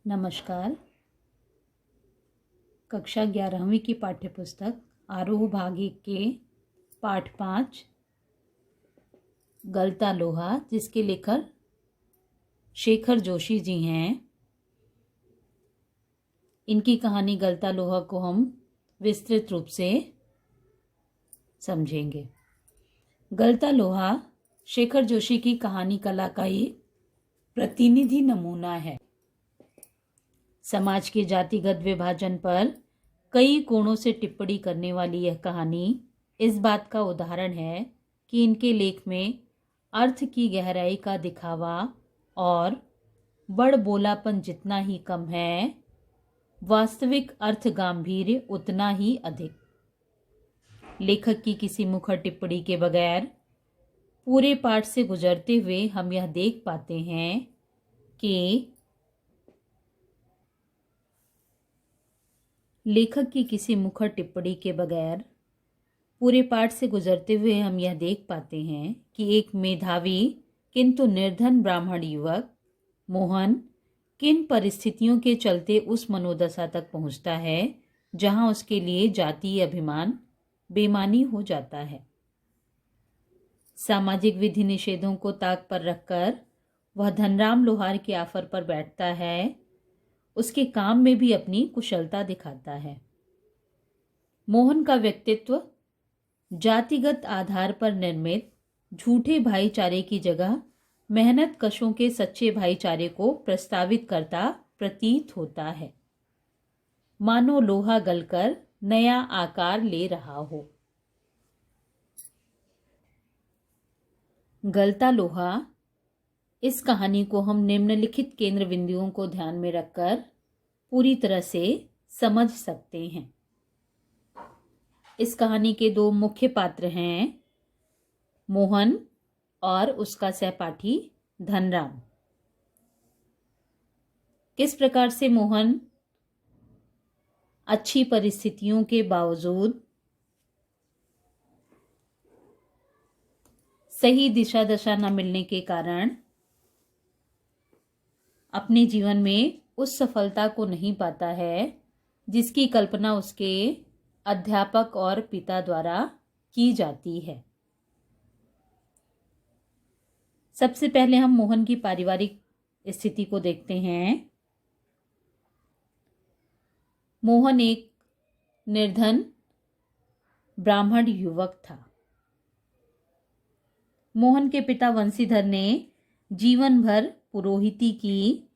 नमस्कार। कक्षा 11वीं की पाठ्यपुस्तक आरोह भाग 1 के पाठ 5 गलता लोहा, जिसके लेखक शेखर जोशी जी हैं। इनकी कहानी गलता लोहा को हम विस्तृत रूप से समझेंगे। गलता लोहा शेखर जोशी की कहानी कला का एक प्रतिनिधि नमूना है। समाज के जातिगत विभाजन पर कई कोणों से टिप्पणी करने वाली यह कहानी इस बात का उदाहरण है कि इनके लेख में अर्थ की गहराई का दिखावा और बड़बोलापन जितना ही कम है, वास्तविक अर्थ गांभीर्य उतना ही अधिक। लेखक की किसी मुखर टिप्पणी के बगैर पूरे पाठ से गुजरते हुए हम यह देख पाते हैं कि लेखक की किसी मुखर टिप्पणी के बगैर पूरे पाठ से गुजरते हुए हम यह देख पाते हैं कि एक मेधावी किंतु निर्धन ब्राह्मण युवक मोहन किन परिस्थितियों के चलते उस मनोदशा तक पहुंचता है जहां उसके लिए जातीय अभिमान बेमानी हो जाता है। सामाजिक विधि निषेधों को ताक पर रखकर वह धनराम लोहार के ऑफर पर बैठता है। उसके काम में भी अपनी कुशलता दिखाता है। मोहन का व्यक्तित्व जातिगत आधार पर निर्मित झूठे भाईचारे की जगह मेहनत कशों के सच्चे भाईचारे को प्रस्तावित करता प्रतीत होता है, मानो लोहा गलकर नया आकार ले रहा हो। गलता लोहा, इस कहानी को हम निम्नलिखित केंद्र बिंदुओं को ध्यान में रखकर पूरी तरह से समझ सकते हैं। इस कहानी के दो मुख्य पात्र हैं, मोहन और उसका सहपाठी धनराम। किस प्रकार से मोहन अच्छी परिस्थितियों के बावजूद सही दिशा दशा न मिलने के कारण अपने जीवन में उस सफलता को नहीं पाता है जिसकी कल्पना उसके अध्यापक और पिता द्वारा की जाती है। सबसे पहले हम मोहन की पारिवारिक स्थिति को देखते हैं। मोहन एक निर्धन ब्राह्मण युवक था। मोहन के पिता वंशीधर ने जीवन भर पुरोहिती की।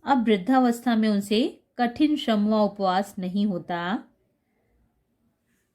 अब वृद्धावस्था में उनसे कठिन श्रम व उपवास नहीं होता।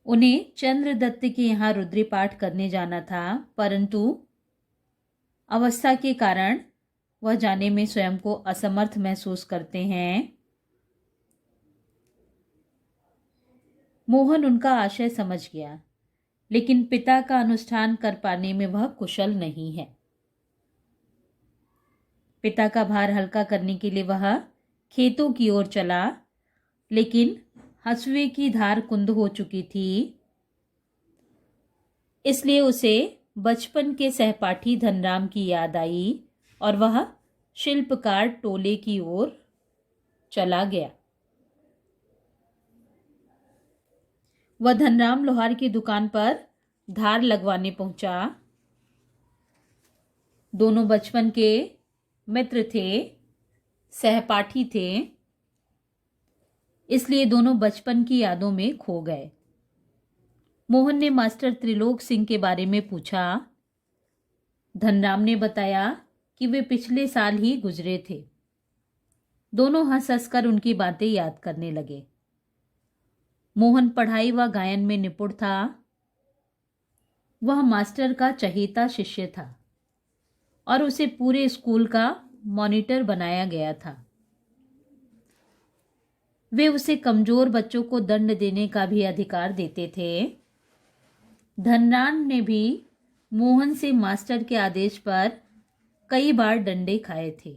उन्हें चंद्रदत्त के यहाँ रुद्री पाठ करने जाना था, परंतु अवस्था के कारण वह जाने में स्वयं को असमर्थ महसूस करते हैं। मोहन उनका आशय समझ गया, लेकिन पिता का अनुष्ठान कर पाने में वह कुशल नहीं है। पिता का भार हल्का करने के लिए वह खेतों की ओर चला, लेकिन हंसुए की धार कुंद हो चुकी थी। इसलिए उसे बचपन के सहपाठी धनराम की याद आई और वह शिल्पकार टोले की ओर चला गया। वह धनराम लोहार की दुकान पर धार लगवाने पहुंचा। दोनों बचपन के मित्र थे, सहपाठी थे, इसलिए दोनों बचपन की यादों में खो गए। मोहन ने मास्टर त्रिलोक सिंह के बारे में पूछा। धनराम ने बताया कि वे पिछले साल ही गुजरे थे। दोनों हंस हंसकर उनकी बातें याद करने लगे। मोहन पढ़ाई व गायन में निपुण था। वह मास्टर का चहेता शिष्य था और उसे पूरे स्कूल का मॉनिटर बनाया गया था। वे उसे कमजोर बच्चों को दंड देने का भी अधिकार देते थे। धनराम ने भी मोहन से मास्टर के आदेश पर कई बार डंडे खाए थे।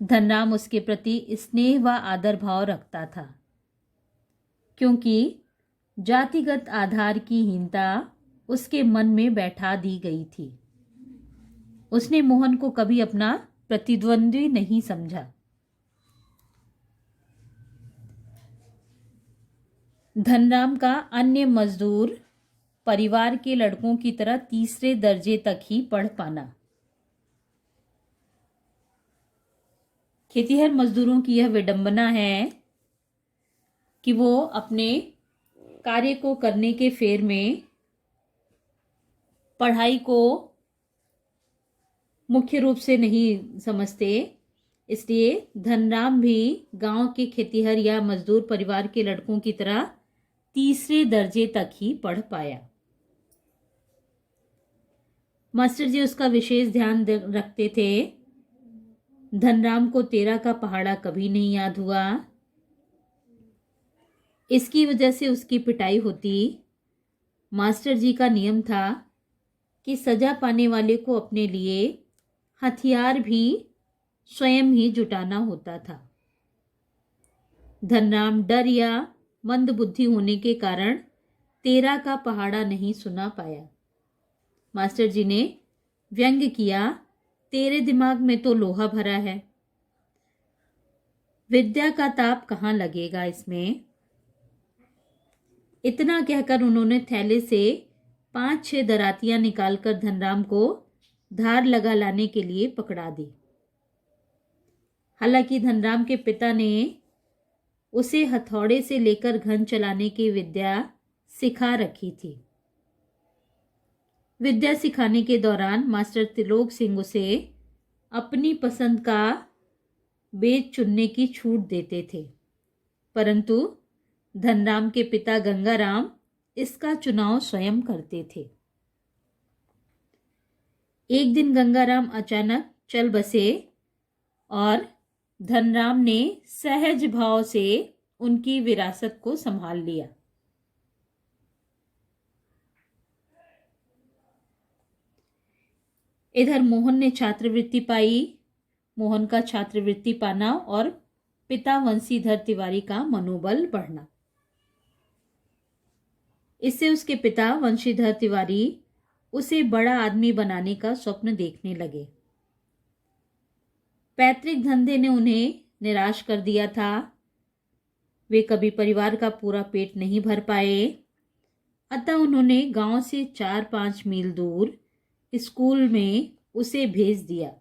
धनराम उसके प्रति स्नेह व आदर भाव रखता था, क्योंकि जातिगत आधार की हीनता उसके मन में बैठा दी गई थी। उसने मोहन को कभी अपना प्रतिद्वंद्वी नहीं समझा। धनराम का अन्य मजदूर परिवार के लड़कों की तरह तीसरे दर्जे तक ही पढ़ पाना। खेतीहर मजदूरों की यह विडंबना है कि वो अपने कार्य को करने के फेर में पढ़ाई को मुख्य रूप से नहीं समझते। इसलिए धनराम भी गांव के खेतीहर या मजदूर परिवार के लड़कों की तरह तीसरे दर्जे तक ही पढ़ पाया। मास्टर जी उसका विशेष ध्यान रखते थे। धनराम को 13 का पहाड़ा कभी नहीं याद हुआ। इसकी वजह से उसकी पिटाई होती। मास्टर जी का नियम था कि सजा पाने वाले को अपने लिए हथियार भी स्वयं ही जुटाना होता था। धनराम डर या मंदबुद्धि होने के कारण 13 का पहाड़ा नहीं सुना पाया। मास्टर जी ने व्यंग्य किया, तेरे दिमाग में तो लोहा भरा है, विद्या का ताप कहाँ लगेगा इसमें। इतना कहकर उन्होंने थैले से 5-6 दरातियां निकालकर धनराम को धार लगा लाने के लिए पकड़ा दी। हालांकि धनराम के पिता ने उसे हथौड़े से लेकर घन चलाने की विद्या सिखा रखी थी। विद्या सिखाने के दौरान मास्टर त्रिलोक सिंह उसे अपनी पसंद का बेच चुनने की छूट देते थे, परंतु धनराम के पिता गंगाराम इसका चुनाव स्वयं करते थे। एक दिन गंगाराम अचानक चल बसे और धनराम ने सहज भाव से उनकी विरासत को संभाल लिया। इधर मोहन ने छात्रवृत्ति पाई। मोहन का छात्रवृत्ति पाना और पिता वंशीधर तिवारी का मनोबल बढ़ना, इससे उसके पिता वंशीधर तिवारी उसे बड़ा आदमी बनाने का स्वप्न देखने लगे। पैतृक धंधे ने उन्हें निराश कर दिया था। वे कभी परिवार का पूरा पेट नहीं भर पाए। अतः उन्होंने गांव से 4-5 मील दूर स्कूल में उसे भेज दिया।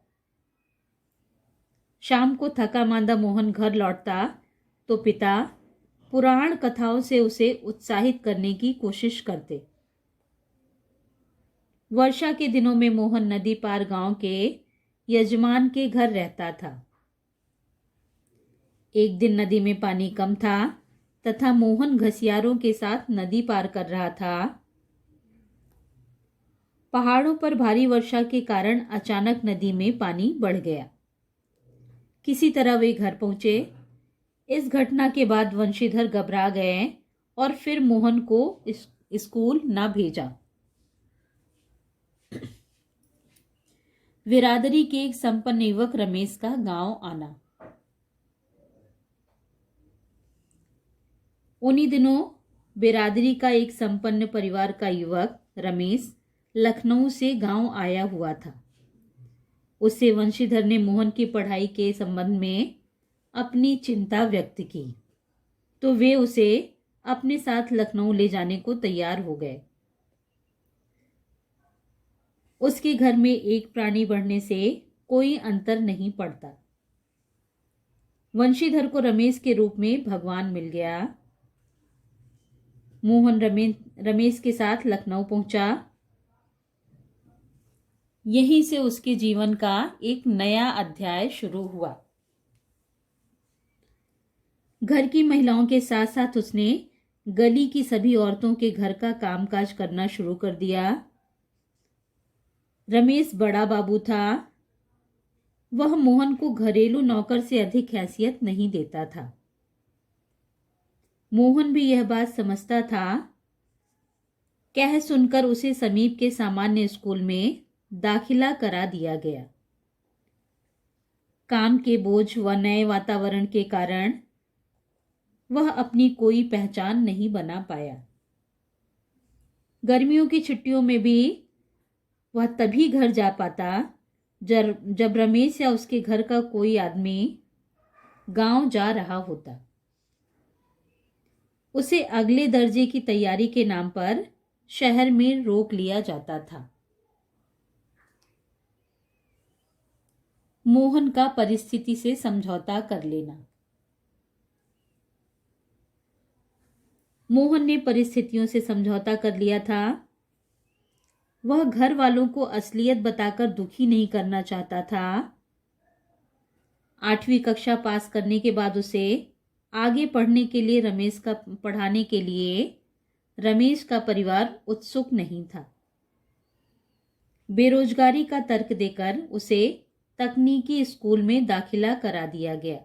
शाम को थका मांदा मोहन घर लौटता तो पिता पुराण कथाओं से उसे उत्साहित करने की कोशिश करते। वर्षा के दिनों में मोहन नदी पार गांव के यजमान के घर रहता था। एक दिन नदी में पानी कम था तथा मोहन घसियारों के साथ नदी पार कर रहा था। पहाड़ों पर भारी वर्षा के कारण अचानक नदी में पानी बढ़ गया। किसी तरह वे घर पहुंचे। इस घटना के बाद वंशीधर घबरा गए और फिर मोहन को स्कूल न भेजा। बिरादरी के एक संपन्न युवक रमेश का गांव आना। उन्हीं दिनों बिरादरी का एक संपन्न परिवार का युवक रमेश लखनऊ से गांव आया हुआ था। उससे वंशीधर ने मोहन की पढ़ाई के संबंध में अपनी चिंता व्यक्त की तो वे उसे अपने साथ लखनऊ ले जाने को तैयार हो गए। उसके घर में एक प्राणी बढ़ने से कोई अंतर नहीं पड़ता। वंशीधर को रमेश के रूप में भगवान मिल गया। मोहन रमेश के साथ लखनऊ पहुंचा। यहीं से उसके जीवन का एक नया अध्याय शुरू हुआ। घर की महिलाओं के साथ साथ उसने गली की सभी औरतों के घर का कामकाज करना शुरू कर दिया। रमेश बड़ा बाबू था। वह मोहन को घरेलू नौकर से अधिक हैसियत नहीं देता था। मोहन भी यह बात समझता था। कह सुनकर उसे समीप के सामान्य स्कूल में दाखिला करा दिया गया। काम के बोझ व नए वातावरण के कारण वह अपनी कोई पहचान नहीं बना पाया। गर्मियों की छुट्टियों में भी वह तभी घर जा पाता जब रमेश या उसके घर का कोई आदमी गांव जा रहा होता, उसे अगले दर्जे की तैयारी के नाम पर शहर में रोक लिया जाता था। मोहन का परिस्थिति से समझौता कर लेना। मोहन ने परिस्थितियों से समझौता कर लिया था। वह घर वालों को असलियत बताकर दुखी नहीं करना चाहता था। 8वीं कक्षा पास करने के बाद उसे आगे पढ़ने के लिए रमेश का परिवार उत्सुक नहीं था। बेरोजगारी का तर्क देकर उसे तकनीकी स्कूल में दाखिला करा दिया गया।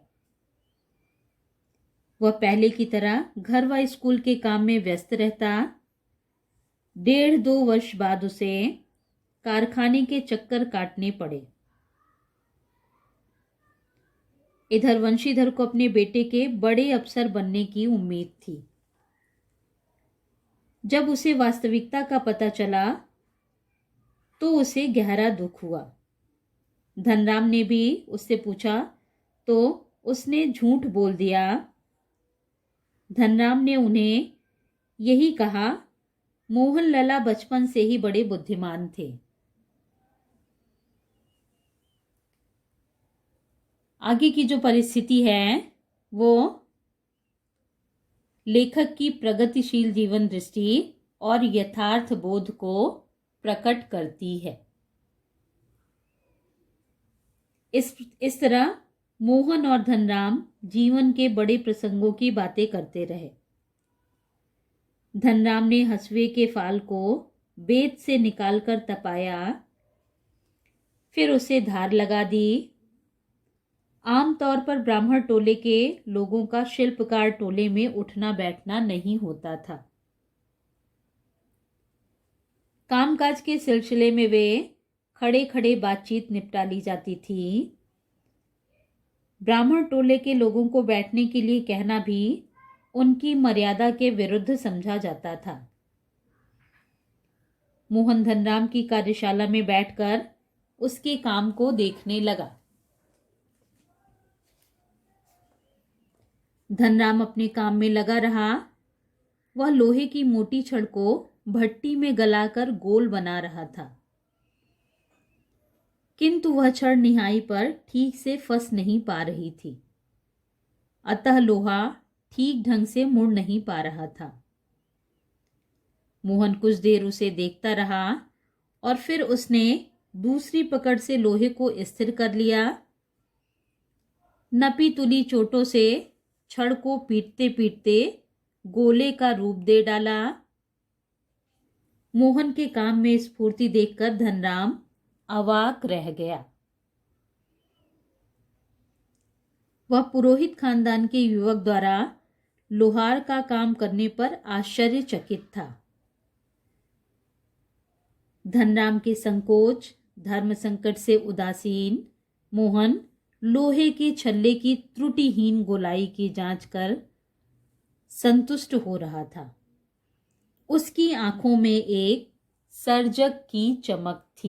वह पहले की तरह घर व स्कूल के काम में व्यस्त रहता। 1.5-2 वर्ष बाद उसे कारखाने के चक्कर काटने पड़े। इधर वंशीधर को अपने बेटे के बड़े अफसर बनने की उम्मीद थी। जब उसे वास्तविकता का पता चला तो उसे गहरा दुख हुआ। धनराम ने भी उससे पूछा तो उसने झूठ बोल दिया। धनराम ने उन्हें यही कहा, मोहन लला बचपन से ही बड़े बुद्धिमान थे। आगे की जो परिस्थिति है वो लेखक की प्रगतिशील जीवन दृष्टि और यथार्थ बोध को प्रकट करती है। इस तरह मोहन और धनराम जीवन के बड़े प्रसंगों की बातें करते रहे। धनराम ने हसुए के फाल को बेत से निकालकर तपाया, फिर उसे धार लगा दी। आमतौर पर ब्राह्मण टोले के लोगों का शिल्पकार टोले में उठना बैठना नहीं होता था। कामकाज के सिलसिले में वे खड़े खड़े बातचीत निपटा ली जाती थी। ब्राह्मण टोले के लोगों को बैठने के लिए कहना भी उनकी मर्यादा के विरुद्ध समझा जाता था। मोहन धनराम की कार्यशाला में बैठकर उसके काम को देखने लगा। धनराम अपने काम में लगा रहा। वह लोहे की मोटी छड़ को भट्टी में गलाकर गोल बना रहा था, किंतु वह छड़ निहाई पर ठीक से फंस नहीं पा रही थी। अतः लोहा ठीक ढंग से मुड़ नहीं पा रहा था। मोहन कुछ देर उसे देखता रहा और फिर उसने दूसरी पकड़ से लोहे को स्थिर कर लिया। नपी तुली चोटों से छड़ को पीटते पीटते गोले का रूप दे डाला। मोहन के काम में स्फूर्ति देखकर धनराम अवाक रह गया। वह पुरोहित खानदान के युवक द्वारा लोहार का काम करने पर आश्चर्यचकित था। धनराम के संकोच, धर्म संकट से उदासीन मोहन लोहे के छल्ले की त्रुटिहीन गोलाई की जांच कर संतुष्ट हो रहा था। उसकी आंखों में एक सर्जक की चमक थी।